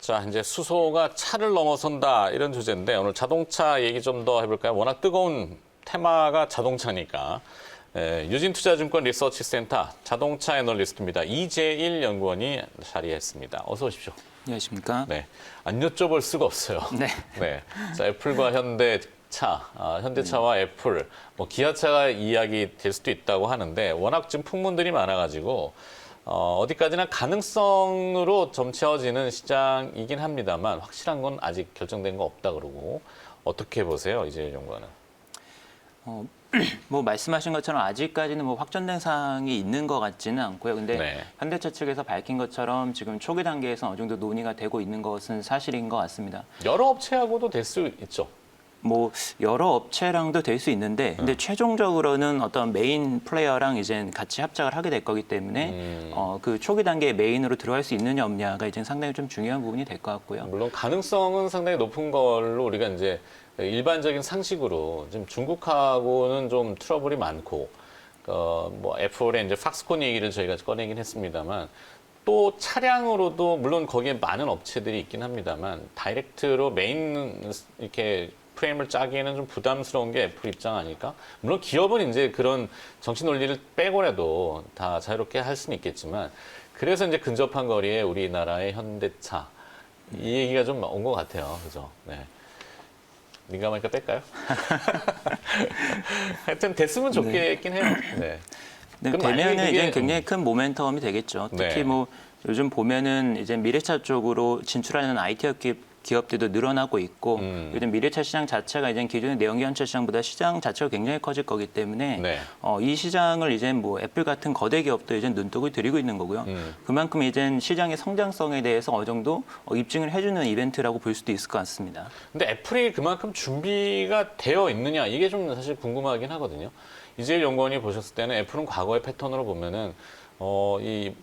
자, 이제 수소가 차를 넘어선다 이런 주제인데 오늘 자동차 얘기 좀 더 해볼까요? 워낙 뜨거운 테마가 자동차니까. 유진투자증권 리서치센터 자동차 애널리스트입니다. 이재일 연구원이 자리했습니다. 어서 오십시오. 안녕하십니까? 네, 안 여쭤볼 수가 없어요. 네. 네, 자, 애플과 현대차, 현대차와 애플, 뭐 기아차가 이야기 될 수도 있다고 하는데 워낙 지금 풍문들이 많아가지고 어디까지나 가능성으로 점치어지는 시장이긴 합니다만 확실한 건 아직 결정된 거 없다 그러고 어떻게 보세요, 이재일 연구원은? 뭐 말씀하신 것처럼 아직까지는 뭐 확정된 사항이 있는 것 같지는 않고요. 근데 네. 현대차 측에서 밝힌 것처럼 지금 초기 단계에서 어느 정도 논의가 되고 있는 것은 사실인 것 같습니다. 여러 업체하고도 될 수 있죠. 뭐 여러 업체랑도 될 수 있는데, 근데 최종적으로는 어떤 메인 플레이어랑 이제 같이 합작을 하게 될 거기 때문에 그 초기 단계에 메인으로 들어갈 수 있느냐 없냐가 이제 상당히 좀 중요한 부분이 될 것 같고요. 물론 가능성은 상당히 높은 걸로 우리가 이제 일반적인 상식으로 지금 중국하고는 좀 트러블이 많고, 뭐 애플의 이제 팍스콘 얘기를 저희가 꺼내긴 했습니다만 또 차량으로도 물론 거기에 많은 업체들이 있긴 합니다만 다이렉트로 메인 이렇게 프레임을 짜기에는 좀 부담스러운 게 애플 입장 아닐까? 물론 기업은 이제 그런 정치 논리를 빼고라도 다 자유롭게 할 수는 있겠지만 그래서 이제 근접한 거리에 우리나라의 현대차 이 얘기가 좀 온 것 같아요. 그죠? 네. 민감하니까 뺄까요? 하여튼 됐으면 좋겠긴 해요. 네. 네, 그럼 만약에 되면은 그게- 이제 굉장히 큰 모멘텀이 되겠죠. 특히 네. 뭐 요즘 보면은 이제 미래차 쪽으로 진출하는 IT 기업들도 늘어나고 있고, 요즘 미래차 시장 자체가 이제 기존의 내연기관차 시장보다 시장 자체가 굉장히 커질 거기 때문에 네. 이 시장을 이제 뭐 애플 같은 거대 기업도 이제 눈독을 들이고 있는 거고요. 그만큼 이제 시장의 성장성에 대해서 어느 정도 입증을 해주는 이벤트라고 볼 수도 있을 것 같습니다. 근데 애플이 그만큼 준비가 되어 있느냐 이게 좀 사실 궁금하긴 하거든요. 이재일 연구원이 보셨을 때는 애플은 과거의 패턴으로 보면은 이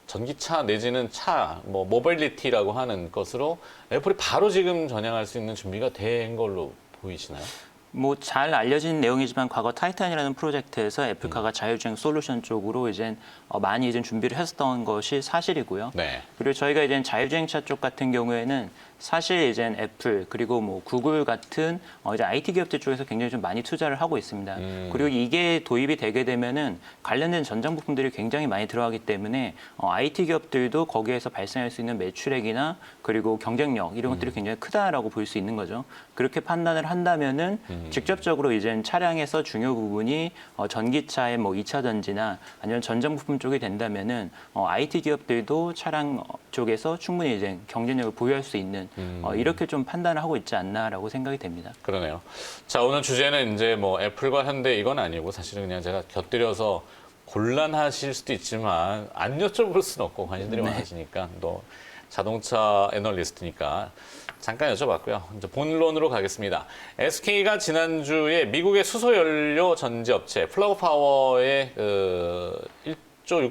전기차 내지는 차, 뭐 모빌리티라고 하는 것으로 애플이 바로 지금 전향할 수 있는 준비가 된 걸로 보이시나요? 뭐 잘 알려진 내용이지만 과거 타이탄이라는 프로젝트에서 애플카가 자율주행 솔루션 쪽으로 이제 많이 이제 준비를 했었던 것이 사실이고요. 네. 그리고 저희가 이제 자율주행차 쪽 같은 경우에는 사실 이제 애플 그리고 뭐 구글 같은 이제 IT 기업들 쪽에서 굉장히 좀 많이 투자를 하고 있습니다. 그리고 이게 도입이 되게 되면은 관련된 전장 부품들이 굉장히 많이 들어가기 때문에 IT 기업들도 거기에서 발생할 수 있는 매출액이나 그리고 경쟁력 이런 것들이 굉장히 크다라고 볼 수 있는 거죠. 그렇게 판단을 한다면은 직접적으로 이제 차량에서 중요 부분이 전기차의 뭐 2차 전지나 아니면 전장 부품 쪽이 된다면은 IT 기업들도 차량 쪽에서 충분히 이제 경쟁력을 보유할 수 있는 이렇게 좀 판단을 하고 있지 않나라고 생각이 됩니다. 그러네요. 자, 오늘 주제는 이제 뭐 애플과 현대 이건 아니고 사실은 그냥 제가 곁들여서 곤란하실 수도 있지만 안 여쭤볼 수는 없고 관심들이 많으시니까 또 자동차 애널리스트니까 잠깐 여쭤봤고요. 이제 본론으로 가겠습니다. SK가 지난주에 미국의 수소연료 전지 업체 플러그파워에 1조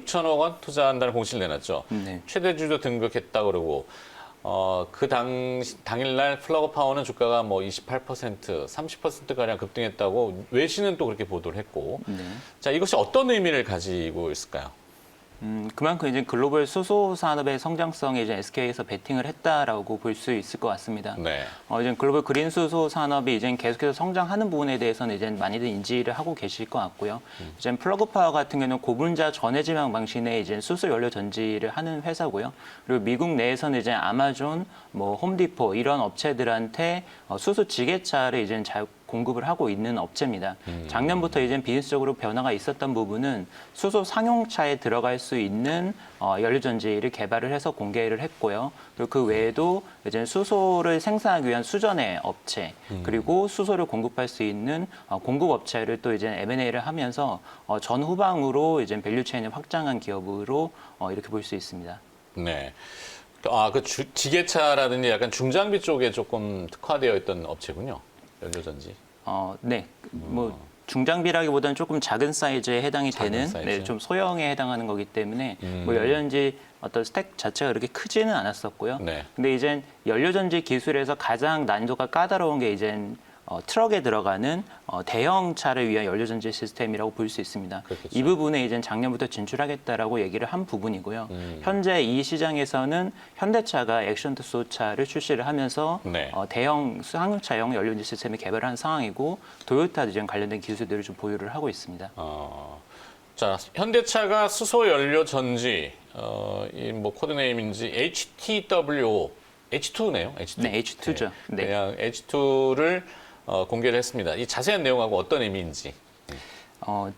6천억 원 투자한다는 공시를 내놨죠. 네. 최대 주주 등극했다 그러고 그 당일날 플러그파워는 주가가 뭐 28%, 30%가량 급등했다고 외신은 또 그렇게 보도를 했고 자, 이것이 어떤 의미를 가지고 있을까요? 그만큼 이제 글로벌 수소 산업의 성장성에 이제 SK에서 베팅을 했다라고 볼 수 있을 것 같습니다. 네. 이제 글로벌 그린 수소 산업이 이제 계속해서 성장하는 부분에 대해서는 이제 많이들 인지를 하고 계실 것 같고요. 이제 플러그파워 같은 경우는 고분자 전해지망 방식의 이제 수소 연료 전지를 하는 회사고요. 그리고 미국 내에서는 이제 아마존, 뭐 홈디포 이런 업체들한테 수소 지게차를 이제 잘 공급을 하고 있는 업체입니다. 작년부터 이제 비즈니스적으로 변화가 있었던 부분은 수소 상용차에 들어갈 수 있는 연료전지를 개발을 해서 공개를 했고요. 그리고 그 외에도 이제 수소를 생산하기 위한 수전의 업체 그리고 수소를 공급할 수 있는 공급 업체를 또 이제 M&A를 하면서 전후방으로 이제 밸류체인을 확장한 기업으로 이렇게 볼 수 있습니다. 네. 지게차라든지 약간 중장비 쪽에 조금 특화되어 있던 업체군요. 연료전지. 네. 뭐 중장비라기보다는 조금 작은 사이즈에 해당이 작은 되는 사이즈? 네, 좀 소형에 해당하는 거기 때문에 뭐 연료전지 어떤 스택 자체가 그렇게 크지는 않았었고요. 네. 근데 이제 연료전지 기술에서 가장 난이도가 까다로운 게 이제 트럭에 들어가는 대형 차를 위한 연료전지 시스템이라고 볼 수 있습니다. 그렇겠죠. 이 부분에 이제 작년부터 진출하겠다라고 얘기를 한 부분이고요. 현재 이 시장에서는 현대차가 액션트 수소차를 출시를 하면서 네. 대형 상용차용 연료전지 시스템을 개발한 상황이고 도요타도 지금 관련된 기술들을 좀 보유를 하고 있습니다. 자, 현대차가 수소 연료 전지, 이 뭐 코드네임인지 HTWO, H2네요, H2. 네, H2죠. 네. 그냥 H2를 공개를 했습니다. 이 자세한 내용하고 어떤 의미인지.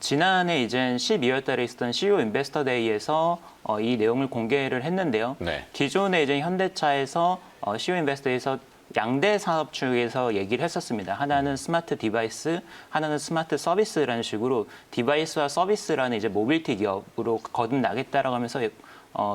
지난해 이제 12월 달에 있었던 CEO 인베스터 데이에서 이 내용을 공개를 했는데요. 네. 기존에 이제 현대차에서 CEO 인베스터에서 양대 사업축에서 얘기를 했었습니다. 하나는 스마트 디바이스, 하나는 스마트 서비스라는 식으로 디바이스와 서비스라는 이제 모빌티 기업으로 거듭나겠다라고 하면서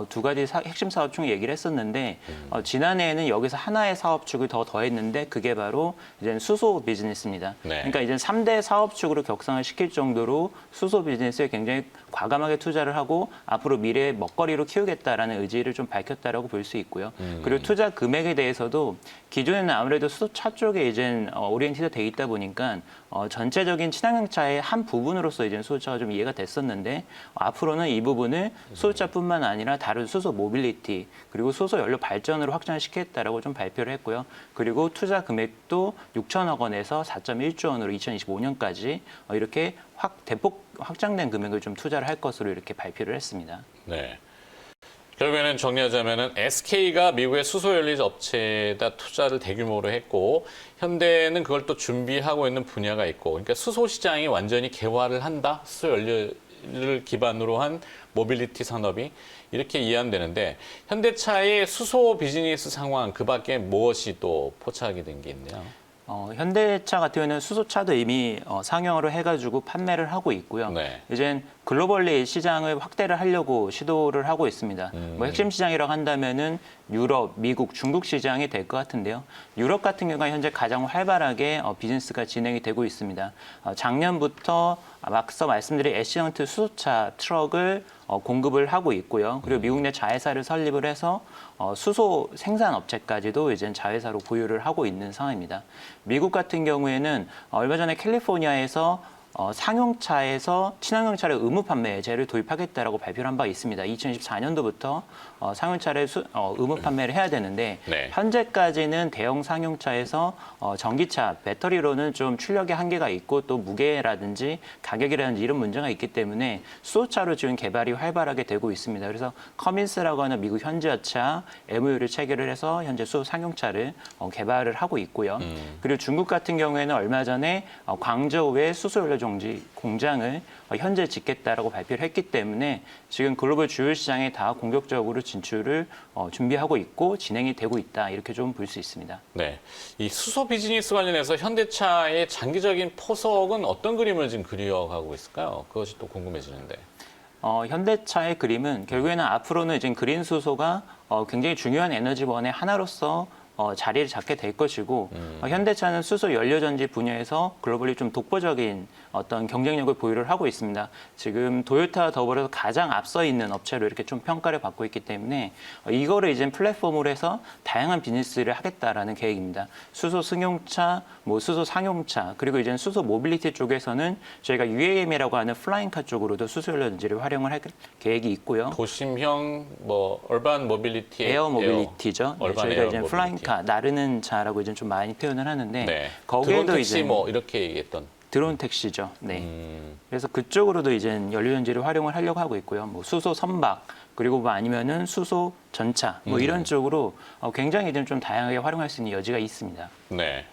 두 가지 핵심 사업축 얘기를 했었는데 지난해에는 여기서 하나의 사업축을 더 더했는데 그게 바로 이제 수소 비즈니스입니다. 네. 그러니까 이제 3대 사업축으로 격상을 시킬 정도로 수소 비즈니스에 굉장히 과감하게 투자를 하고 앞으로 미래의 먹거리로 키우겠다라는 의지를 좀 밝혔다라고 볼 수 있고요. 그리고 투자 금액에 대해서도 기존에는 아무래도 수소차 쪽에 이제 오리엔티드 돼 있다 보니까 전체적인 친환경차의 한 부분으로서 이제 수소차가 좀 이해가 됐었는데 앞으로는 이 부분을 수소차뿐만 아니라 다른 수소 모빌리티 그리고 수소 연료 발전으로 확장을 시켰다라고 좀 발표를 했고요. 그리고 투자 금액도 6천억 원에서 4.1조 원으로 2025년까지 이렇게 대폭 확장된 금액을 좀 투자를 할 것으로 이렇게 발표를 했습니다. 네. 결국에는 정리하자면은 SK가 미국의 수소 연료 업체에다 투자를 대규모로 했고 현대는 그걸 또 준비하고 있는 분야가 있고 그러니까 수소 시장이 완전히 개화를 한다. 수소 연료를 기반으로 한 모빌리티 산업이 이렇게 이해하면 되는데 현대차의 수소 비즈니스 상황 그 밖에 무엇이 또 포착이 된 게 있나요? 현대차 같은 경우는 수소차도 이미 상용으로 해가지고 판매를 하고 있고요. 네. 이젠 글로벌리 시장을 확대를 하려고 시도를 하고 있습니다. 뭐 핵심 시장이라고 한다면은 유럽, 미국, 중국 시장이 될 것 같은데요. 유럽 같은 경우가 현재 가장 활발하게 비즈니스가 진행이 되고 있습니다. 작년부터 앞서 말씀드린 애쉬언트 수소차 트럭을 공급을 하고 있고요. 그리고 미국 내 자회사를 설립을 해서 수소 생산 업체까지도 이제 자회사로 보유를 하고 있는 상황입니다. 미국 같은 경우에는 얼마 전에 캘리포니아에서 상용차에서 친환경차를 의무 판매제를 도입하겠다라고 발표를 한 바 있습니다. 2024년도부터 상용차를 의무 판매를 해야 되는데 네. 현재까지는 대형 상용차에서 전기차, 배터리로는 좀 출력의 한계가 있고 또 무게라든지 가격이라든지 이런 문제가 있기 때문에 수소차로 지금 개발이 활발하게 되고 있습니다. 그래서 커민스라고 하는 미국 현지화차 MOU를 체결을 해서 현재 수소 상용차를 개발을 하고 있고요. 그리고 중국 같은 경우에는 얼마 전에 광저우에 수소연료 정지 공장을 현재 짓겠다라고 발표를 했기 때문에 지금 글로벌 주요 시장에 다 공격적으로 진출을 준비하고 있고 진행이 되고 있다 이렇게 좀 볼 수 있습니다. 네, 이 수소 비즈니스 관련해서 현대차의 장기적인 포석은 어떤 그림을 지금 그려가고 있을까요? 그것이 또 궁금해지는데. 현대차의 그림은 결국에는 앞으로는 이제 그린 수소가 굉장히 중요한 에너지원의 하나로서 자리를 잡게 될 것이고 현대차는 수소 연료전지 분야에서 글로벌리 좀 독보적인 어떤 경쟁력을 보유를 하고 있습니다. 지금 도요타와 더불어서 가장 앞서 있는 업체로 이렇게 좀 평가를 받고 있기 때문에 이거를 이제 플랫폼으로 해서 다양한 비즈니스를 하겠다라는 계획입니다. 수소 승용차, 뭐 수소 상용차, 그리고 이제 수소 모빌리티 쪽에서는 저희가 UAM이라고 하는 플라잉카 쪽으로도 수소 연료전지를 활용을 할 계획이 있고요. 도심형 뭐 얼반 모빌리티 에어 모빌리티죠. 네, 얼반 저희가 에어 이제 모빌리티. 플라잉카, 나르는 차라고 이제 좀 많이 표현을 하는데 네. 거기에도 드론 택시 이제 뭐 이렇게 얘기했던. 드론 택시죠. 네. 그래서 그쪽으로도 이제 연료전지를 활용을 하려고 하고 있고요. 뭐 수소 선박 그리고 뭐 아니면은 수소 전차 뭐 이런 쪽으로 굉장히 이제 좀 다양하게 활용할 수 있는 여지가 있습니다. 네.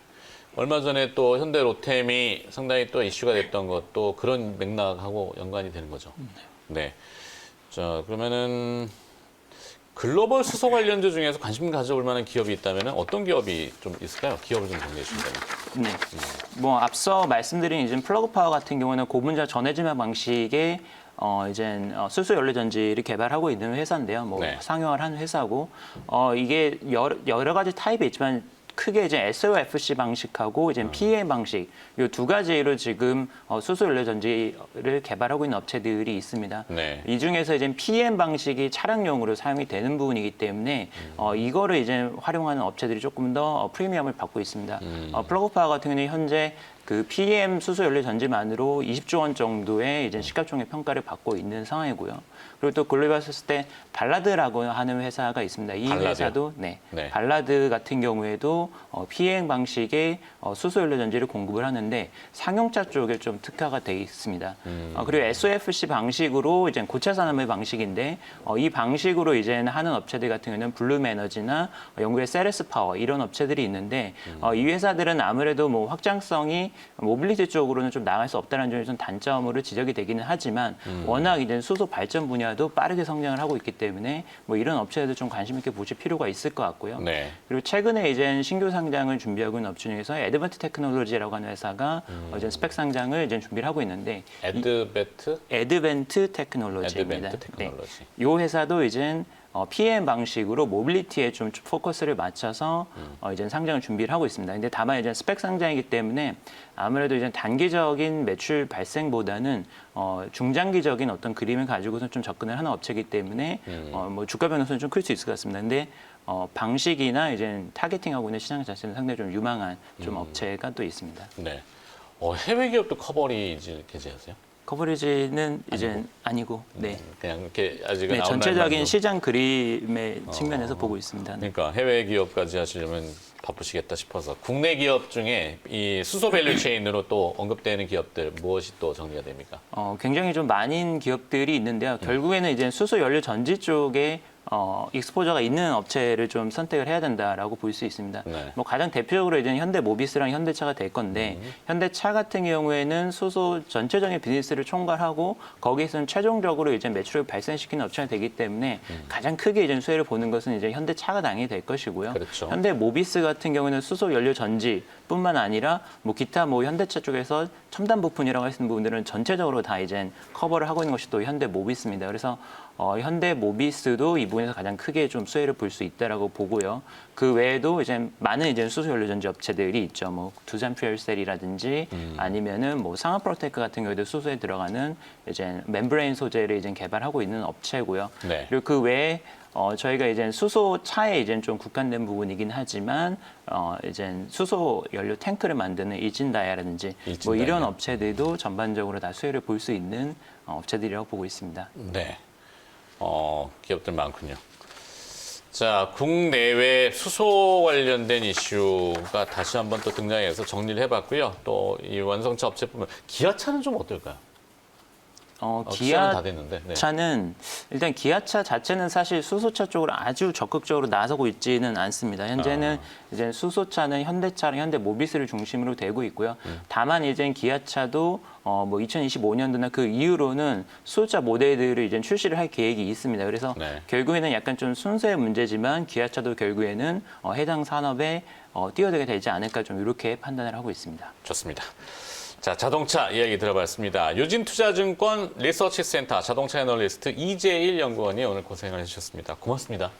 얼마 전에 또 현대 로템이 상당히 또 이슈가 됐던 것도 그런 맥락하고 연관이 되는 거죠. 네. 자, 그러면은 글로벌 수소 관련주 중에서 관심 가져볼 만한 기업이 있다면 어떤 기업이 좀 있을까요? 기업을 좀 정리해 주신다면. 네. 뭐 앞서 말씀드린 이제 플러그 파워 같은 경우는 고분자 전해지막 방식의 이제 수소 연료 전지를 개발하고 있는 회사인데요. 뭐 네. 상용화를 한 회사고 이게 여러 가지 타입이 있지만 크게 이제 SOFC 방식하고 이제 PEM 방식 이 두 가지로 지금 수소 연료 전지를 개발하고 있는 업체들이 있습니다. 네. 이 중에서 이제 PEM 방식이 차량용으로 사용이 되는 부분이기 때문에 이거를 이제 활용하는 업체들이 조금 더 프리미엄을 받고 있습니다. 플러그파워 같은 경우는 현재 그 PEM 수소 연료 전지만으로 20조 원 정도의 이제 시가총액 평가를 받고 있는 상황이고요. 그리고 또 글로벌 봤을 때 발라드라고 하는 회사가 있습니다. 이 발라드요? 회사도 네. 발라드 같은 경우에도 PEM 방식의 수소 연료 전지를 공급을 하는데 상용차 쪽에 좀 특화가 돼 있습니다. 그리고 SOFC 방식으로 이제 고체 산업의 방식인데 이 방식으로 이제 하는 업체들 같은 경우는 블룸 에너지나 영국의 세레스 파워 이런 업체들이 있는데 이 회사들은 아무래도 뭐 확장성이 모빌리티 쪽으로는 좀 나갈 수 없다는 점이 좀 단점으로 지적이 되기는 하지만 워낙 이제 수소 발전 분야도 빠르게 성장을 하고 있기 때문에 뭐 이런 업체들도 좀 관심 있게 보실 필요가 있을 것 같고요. 네. 그리고 최근에 이제 신규 상장을 준비하고 있는 업체 중에서 에드밴트 테크놀로지라고 하는 회사가 이제 스펙 상장을 이제 준비를 하고 있는데 에드밴트 테크놀로지입니다. 에드밴트 테크놀로지. 네. 이 회사도 이제 PM 방식으로 모빌리티에 좀 포커스를 맞춰서 이제 상장을 준비를 하고 있습니다. 근데 다만 이제 스펙 상장이기 때문에 아무래도 이제 단기적인 매출 발생보다는 중장기적인 어떤 그림을 가지고서 좀 접근을 하는 업체이기 때문에 뭐 주가 변동성이 좀 클 수 있을 것 같습니다. 근데 방식이나 이제 타겟팅하고 있는 시장 자체는 상당히 좀 유망한 좀 업체가 또 있습니다. 네. 해외 기업도 커버리지 게재하세요? 커버리지는 이제 아니고, 네. 그냥 이렇게 아직은 네, 전체적인 아웃라인만으로. 시장 그림의 측면에서 보고 있습니다. 네. 그러니까 해외 기업까지 하시려면 바쁘시겠다 싶어서 국내 기업 중에 이 수소 밸류 체인으로 또 언급되는 기업들 무엇이 또 정리가 됩니까? 굉장히 좀 많은 기업들이 있는데요. 결국에는 이제 수소 연료 전지 쪽에 익스포저가 있는 업체를 좀 선택을 해야 된다라고 볼 수 있습니다. 네. 뭐 가장 대표적으로 이제 현대모비스랑 현대차가 될 건데 현대차 같은 경우에는 수소 전체적인 비즈니스를 총괄하고 거기에서는 최종적으로 이제 매출을 발생시키는 업체가 되기 때문에 가장 크게 이제 수혜를 보는 것은 이제 현대차가 당연히 될 것이고요. 그렇죠. 현대모비스 같은 경우는 수소 연료 전지뿐만 아니라 뭐 기타 뭐 현대차 쪽에서 첨단 부품이라고 하시는 부분들은 전체적으로 다 이제 커버를 하고 있는 것이 또 현대모비스입니다. 그래서 현대모비스도 이 부분에서 가장 크게 좀 수혜를 볼 수 있다라고 보고요. 그 외에도 이제 많은 이제 수소 연료 전지 업체들이 있죠. 뭐 두산 퓨얼셀이라든지 아니면은 뭐 상하 프로테크 같은 경우에도 수소에 들어가는 이제 멤브레인 소재를 이제 개발하고 있는 업체고요. 네. 그리고 그 외에 저희가 이제 수소차에 이제 좀 국한된 부분이긴 하지만 이제 수소 연료 탱크를 만드는 일진다이아라든지 뭐 이런 업체들도 전반적으로 다 수혜를 볼 수 있는 업체들이라고 보고 있습니다. 네. 기업들 많군요. 자, 국내외 수소 관련된 이슈가 다시 한번 또 등장해서 정리를 해봤고요. 또 이 완성차 업체 보면 기아차는 좀 어떨까요? 시험은 다 됐는데. 네. 기아차는 일단 기아차 자체는 사실 수소차 쪽으로 아주 적극적으로 나서고 있지는 않습니다. 현재는 이제 수소차는 현대차랑 현대모비스를 중심으로 되고 있고요. 다만 이제 기아차도 뭐 2025년도나 그 이후로는 수소차 모델들을 이제 출시를 할 계획이 있습니다. 그래서 네. 결국에는 약간 좀 순서의 문제지만 기아차도 결국에는 해당 산업에 뛰어들게 되지 않을까 좀 이렇게 판단을 하고 있습니다. 좋습니다. 자, 자동차 이야기 들어봤습니다. 유진투자증권 리서치센터 자동차 애널리스트 이재일 연구원이 오늘 고생을 해주셨습니다. 고맙습니다.